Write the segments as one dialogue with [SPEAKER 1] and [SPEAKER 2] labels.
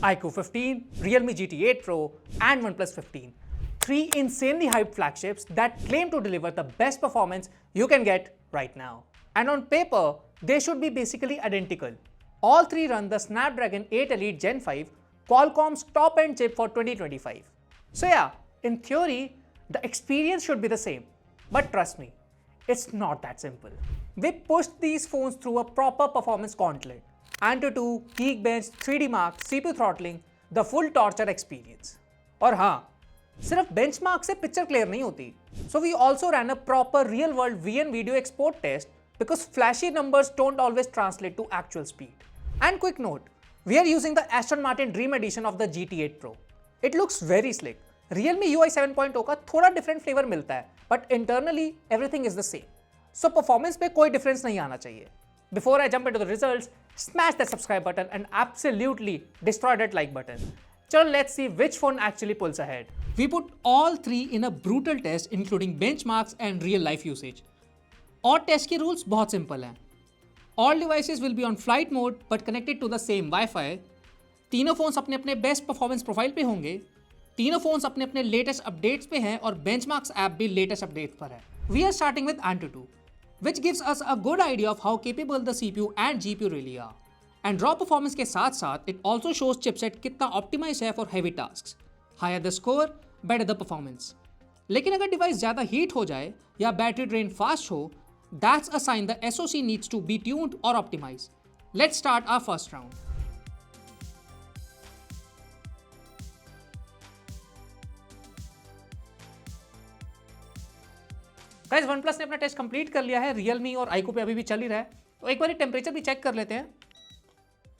[SPEAKER 1] iQOO 15, Realme GT 8 Pro, and OnePlus 15. Three insanely hyped flagships that claim to deliver the best performance you can get right now. And on paper, they should be basically identical. All three run the Snapdragon 8 Elite Gen 5, Qualcomm's top-end chip for 2025. So yeah, in theory, the experience should be the same. But trust me, it's not that simple. They pushed these phones through a proper performance gauntlet. Antutu, Geekbench, 3D Mark, CPU throttling, the full torture experience. और हाँ, सिर्फ benchmark से picture clear नहीं होती. So we also ran a proper real-world VN video export test because flashy numbers don't always translate to actual speed. And quick note, we are using the Aston Martin Dream Edition of the GT 8 Pro. It looks very slick. Realme UI 7.0 का थोड़ा different flavor मिलता है, but internally everything is the same. So performance पे कोई difference नहीं आना चाहिए. Before I jump into the results, smash that subscribe button and absolutely destroy that like button. So let's see which phone actually pulls ahead. We put all three in a brutal test including benchmarks and real life usage. और test के rules बहुत simple हैं. All devices will be on flight mode but connected to the same Wi-Fi. तीनों phones अपने अपने best performance profile पे होंगे. तीनों फोन्स अपने अपने लेटेस्ट अपडेट्स पे हैं और बेंचमार्क्स ऐप भी लेटेस्ट अपडेट्स पर है. We are starting with Antutu, which gives us a good idea of how capable the CPU and GPU really are. And raw performance के साथ साथ it also shows chipset कितना optimized है for heavy tasks. Higher the score, better the performance. लेकिन अगर device ज़्यादा heat हो जाए या बैटरी ड्रेन फास्ट हो, that's a sign the SoC needs to be tuned or optimized. Let's start our first round. Guys, OnePlus ने अपना test complete कर लिया है. Realme और iQOO पे अभी भी चल ही रहा है, तो एक बार टेम्परेचर भी चेक कर लेते हैं.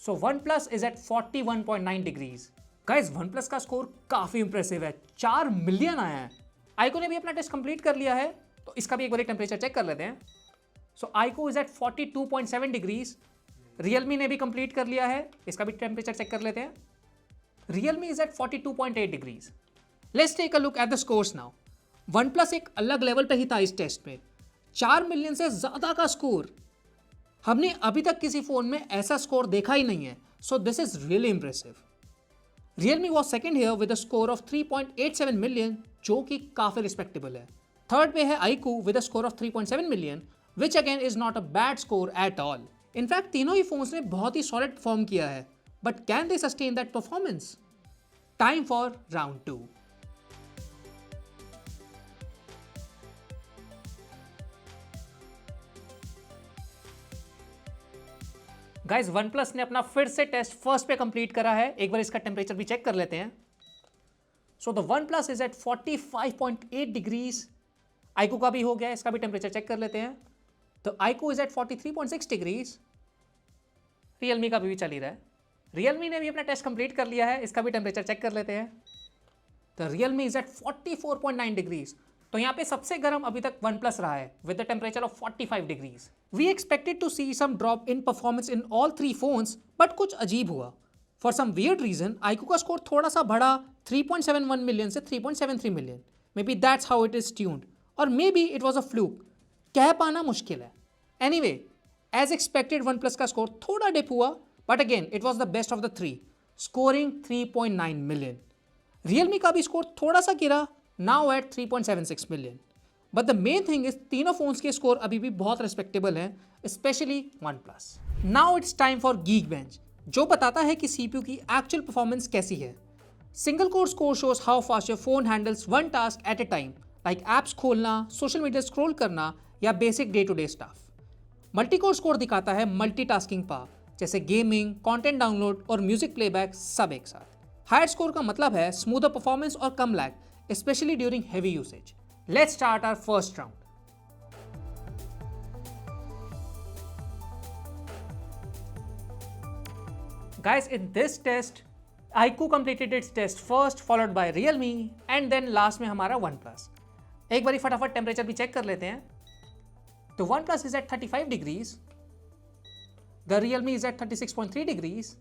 [SPEAKER 1] So OnePlus is at 41.9 degrees. Guys, OnePlus का स्कोर काफी इंप्रेसिव है. 4 मिलियन आया है. iQOO ने भी अपना टेस्ट कंप्लीट कर लिया है, तो इसका भी एक बार टेम्परेचर चेक कर लेते हैं. So iQOO is at 42.7 degrees. Realme ने भी कंप्लीट कर लिया है, इसका भी टेम्परेचर चेक कर लेते हैं. Realme is at 42.8 degrees. Let's take a look at the scores now. OnePlus एक अलग लेवल पे ही था इस टेस्ट में. 4 मिलियन से ज़्यादा का स्कोर. हमने अभी तक किसी फ़ोन में ऐसा स्कोर देखा ही नहीं है. So this is really impressive. Realme was second here with a score of 3.87 million, जो कि काफ़ी रिस्पेक्टेबल है. थर्ड पे है iQOO with a score of 3.7 million, which again is not a bad score at all. In fact तीनों ही phones ने बहुत ही solid perform किया है, but can they sustain that performance? Time for round 2. Guys, OnePlus ने अपना फिर से टेस्ट फर्स्ट पे कंप्लीट करा है. एक बार इसका टेम्परेचर भी चेक कर लेते हैं. So the OnePlus is at 45.8 degrees. iQOO का भी हो गया, इसका भी टेम्परेचर चेक कर लेते हैं. तो iQOO is at 43.6 degrees. Realme का भी चल ही रहा है. Realme ने भी अपना टेस्ट कंप्लीट कर लिया है, इसका भी टेम्परेचर चेक कर लेते हैं. तो Realme इज एट 44.9 डिग्रीज. तो यहाँ पे सबसे गर्म अभी तक OnePlus रहा है with the temperature of 45 degrees. We expected to see some drop in performance in all three phones, but कुछ अजीब हुआ. For some weird reason iQOO का स्कोर थोड़ा सा बढ़ा 3.71 मिलियन से 3.73 million. Maybe that's how it is tuned, और maybe it was a fluke. कह पाना मुश्किल है. एनीवे, एज एक्सपेक्टेड OnePlus का स्कोर थोड़ा डिप हुआ, but again it was the best of the three, scoring 3.9 million. Realme का भी स्कोर थोड़ा सा गिरा, now at 3.76 million. But the main thing is तीनों फोन्स के स्कोर अभी भी बहुत रिस्पेक्टेबल हैं, especially OnePlus. Now it's time for Geekbench, जो बताता है कि CPU की एक्चुअल परफॉर्मेंस कैसी है. Single core score shows how fast your phone handles one task at a time, like apps खोलना, सोशल मीडिया स्क्रॉल करना या basic day to day stuff. Multi core score दिखाता है मल्टीटास्किंग पावर, जैसे gaming, content download और music playback सब एक साथ. हायर स्कोर का मतलब है स्मूदर परफॉर्मेंस और कम lag, especially during heavy usage. Let's start our first round. Guys, in this test, iQOO completed its test first, followed by Realme, and then last में हमारा OnePlus. एक बारी फटाफट टेम्परेचर भी चेक कर लेते हैं. तो OnePlus is at 35 degrees. The Realme is at 36.3 degrees.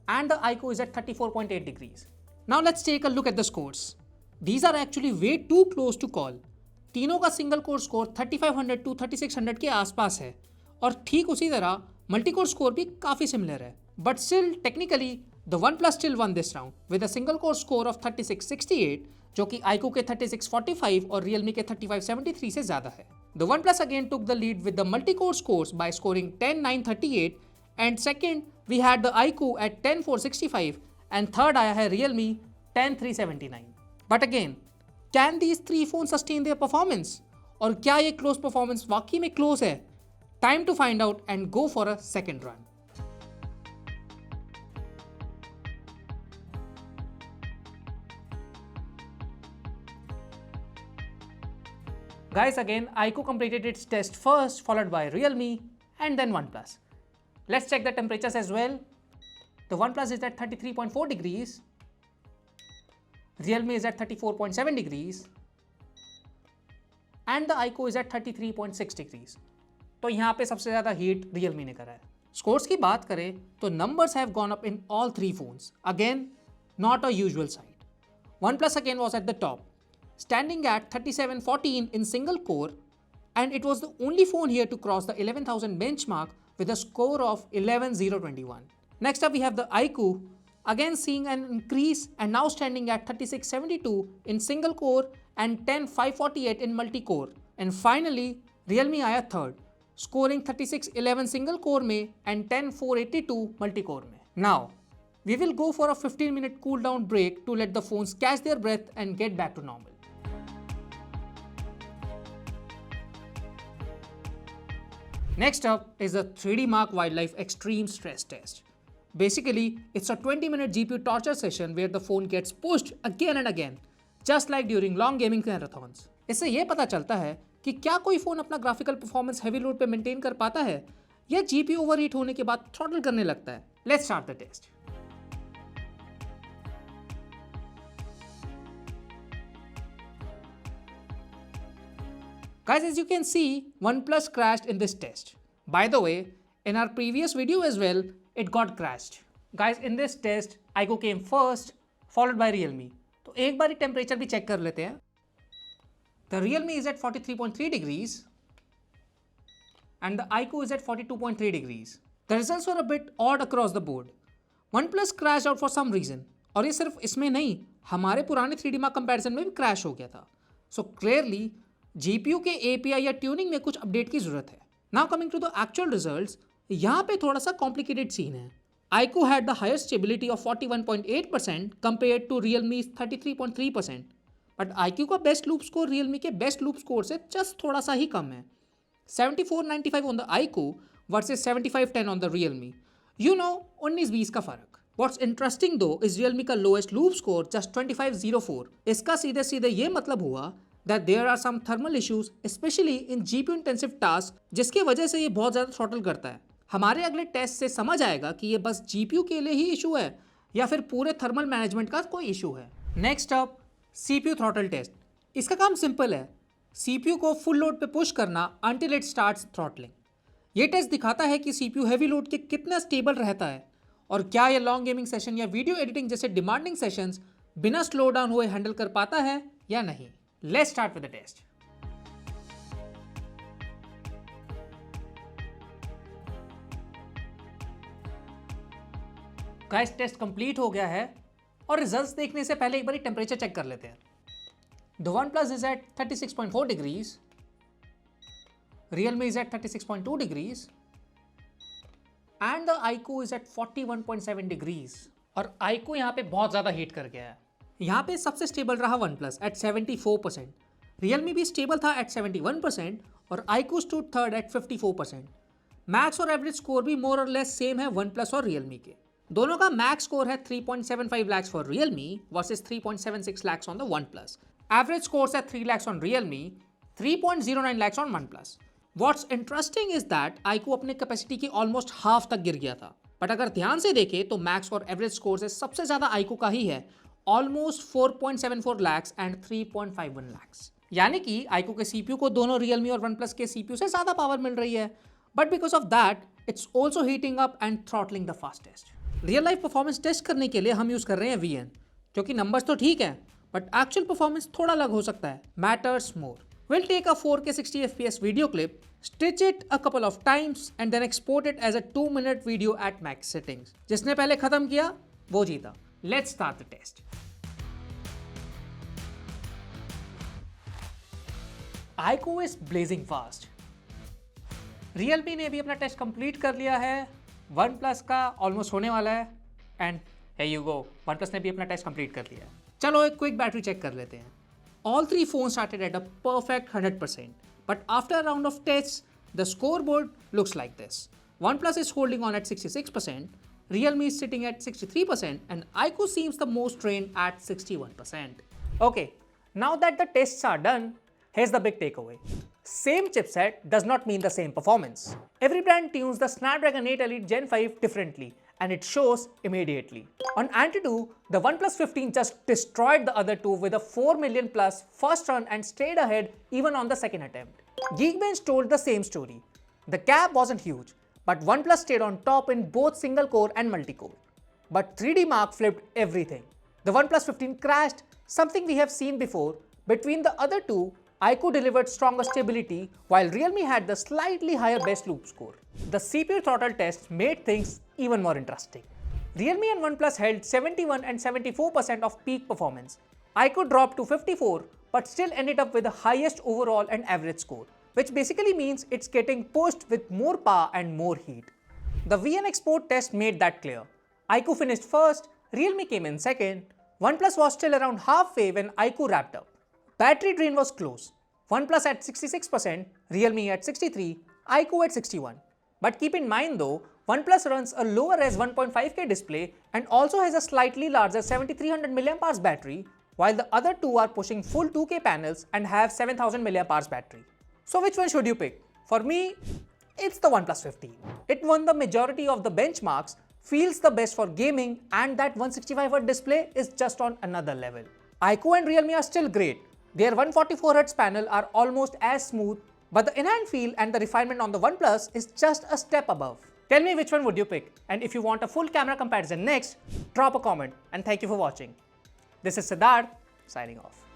[SPEAKER 1] And the iQOO is at 34.8 degrees. Now let's take a look at the scores. These are actually way too close to call. तीनों का single core score 3500 to 3600 के आसपास है, और ठीक उसी तरह multi core score भी काफ़ी सिमिलर है. But still technically The OnePlus still won this round with a single core score of 3668 जो कि iQOO के 3645 और Realme के 3573 से ज़्यादा है. The OnePlus again took the lead with the multi-core scores by scoring 10938 and second we had the iQOO at 10465 and third आया है Realme 10379. But again, can these three phones sustain their performance? और क्या ये close performance वाकई में close है? Time to find out and go for a second run. Guys, again, iQOO completed its test first, followed by Realme and then OnePlus. Let's check the temperatures as well. The OnePlus is at 33.4 degrees. Realme is at 34.7 degrees. And the iQOO is at 33.6 degrees. तो यहाँ पे सबसे ज़्यादा heat Realme ने करा है. Scores की बात करें तो numbers have gone up in all three phones. Again, not a usual sight. OnePlus again was at the top, standing at 3714 in single core, and it was the only phone here to cross the 11,000 benchmark with a score of 11,021. Next up we have the iQOO, again seeing an increase and now standing at 3672 in single core and 10548 in multi-core. And finally Realme आया third, scoring 3611 single core में and 10482 multi-core में. Now we will go for a 15-minute cool down break to let the phones catch their breath and get back to normal. Next up is the 3D Mark Wildlife Extreme Stress Test. Basically, it's a 20-minute GPU torture session where the phone gets pushed again and again, just like during long gaming marathons. इससे ये पता चलता है कि क्या कोई phone अपना graphical performance heavy load पे मेंटेन कर पाता है या जीपीयू ओवरहीट होने के बाद थ्रॉटल करने लगता है. Let's start the test. Guys, as you can see, OnePlus crashed in this test. By the way, in our previous video as well, it got crashed. Guys, in this test, iQOO came first, followed by Realme. तो एक बार temperature भी check कर लेते हैं. The Realme is at 43.3 degrees and the iQOO is at 42.3 degrees. The results were a bit odd across the board. OnePlus crashed out for some reason. और ये सिर्फ इसमें नहीं, हमारे पुराने 3D Mark कंपैरिजन में भी क्रैश हो गया था. So clearly, GPU के API या ट्यूनिंग में कुछ अपडेट की जरूरत है. Now coming to the actual results, यहाँ पे थोड़ा सा complicated scene है. iQOO had the higher stability of 41.8% compared to Realme's 33.3%. But iQOO का बेस्ट लूप स्कोर Realme के बेस्ट लूप स्कोर से जस्ट थोड़ा सा ही कम है. 7495 on the iQOO versus 7510 on the Realme. You know, 19-20 का फर्क. What's interesting though is Realme का lowest loop score just 2504. इसका सीधे सीधे ये मतलब हुआ that there are some thermal issues, especially in GPU intensive tasks, जिसकी वजह से ये बहुत ज़्यादा थ्रॉटल करता है. हमारे अगले टेस्ट से समझ आएगा कि ये बस GPU के लिए ही इशू है या फिर पूरे थर्मल मैनेजमेंट का कोई इशू है. Next up, CPU throttle test. इसका काम सिंपल है, CPU को फुल लोड पे पुश करना until it starts throttling. ये टेस्ट दिखाता है कि CPU हैवी लोड के कितना स्टेबल रहता है और क्या ये लॉन्ग गेमिंग सेशन या वीडियो एडिटिंग जैसे डिमांडिंग सेशंस बिना स्लो डाउन हुए हैंडल कर पाता है या नहीं. Let's start with the test. Guys, test complete हो गया है और रिजल्ट्स देखने से पहले एक बार टेम्परेचर चेक कर लेते हैं. The OnePlus is at 36.4 degrees. Realme is at 36.2 degrees. And the iQOO is at 41.7 degrees. और iQOO यहाँ पे बहुत ज़्यादा हीट कर गया है. यहाँ पे सबसे स्टेबल रहा OnePlus at 74%. Realme भी स्टेबल था at 71% और iQOO stood third at 54%. Max और एवरेज स्कोर भी मोर और लेस सेम है OnePlus और Realme के. दोनों का मैक्स स्कोर है 3.75 lakhs for Realme versus 3.76 lakhs on the OnePlus. Average scores है 3 lakhs on Realme, 3.09 lakhs on OnePlus. What's interesting is that iQOO अपने कैपेसिटी की ऑलमोस्ट हाफ तक गिर गया था. बट अगर ध्यान से देखें तो मैक्स और एवरेज स्कोर से सबसे ज़्यादा iQOO का ही है, ऑलमोस्ट 4.74 lakhs एंड 3.51 lakhs. यानी कि iQOO के CPU को दोनों Realme और OnePlus के CPU से ज़्यादा पावर मिल रही है. But because of that it's also heating up and throttling the fastest. Real life performance test करने के लिए हम यूज़ कर रहे हैं VN, क्योंकि नंबर्स तो ठीक है बट एक्चुअल परफॉर्मेंस थोड़ा अलग हो सकता है. Matters more. We'll take a 4K 60 FPS video clip, stitch it a couple of times and then export it as a 2-minute video at max settings. जिसने पहले खत्म किया वो जीता. Let's start the test. iQOO is blazing fast. Realme ने भी अपना test complete कर लिया है. OnePlus का ऑलमोस्ट होने वाला है. And here you go, OnePlus ने भी अपना टेस्ट कंप्लीट कर लिया है. चलो एक क्विक बैटरी चेक कर लेते हैं. All three phones started at a perfect 100%, but after a round of tests, the scoreboard looks like this. OnePlus is holding on at 66%, Realme is sitting at 63%, and iQOO seems the most trained at 61%. Okay, now that the tests are done, here's the big takeaway. Same chipset does not mean the same performance. Every brand tunes the Snapdragon 8 Elite Gen 5 differently, and it shows immediately. On Antutu, the OnePlus 15 just destroyed the other two with a 4 million plus first run and stayed ahead even on the second attempt. Geekbench told the same story. The gap wasn't huge, but OnePlus stayed on top in both single-core and multi-core. But 3D Mark flipped everything. The OnePlus 15 crashed, something we have seen before. Between the other two, iQOO delivered stronger stability, while Realme had the slightly higher best loop score. The CPU throttle tests made things even more interesting. Realme and OnePlus held 71 and 74% of peak performance. iQOO dropped to 54, but still ended up with the highest overall and average score, which basically means it's getting pushed with more power and more heat. The VN export test made that clear. iQOO finished first, Realme came in second, OnePlus was still around halfway when iQOO wrapped up. Battery drain was close. OnePlus at 66%, Realme at 63%, iQOO at 61%. But keep in mind though, OnePlus runs a lower res 1.5K display and also has a slightly larger 7300 mAh battery, while the other two are pushing full 2K panels and have 7000 mAh battery. So which one should you pick? For me, it's the OnePlus 15. It won the majority of the benchmarks, feels the best for gaming, and that 165Hz display is just on another level. iQOO and Realme are still great. Their 144Hz panel are almost as smooth, but the in-hand feel and the refinement on the OnePlus is just a step above. Tell me which one would you pick, and if you want a full camera comparison next, drop a comment, and thank you for watching. This is Siddharth, signing off.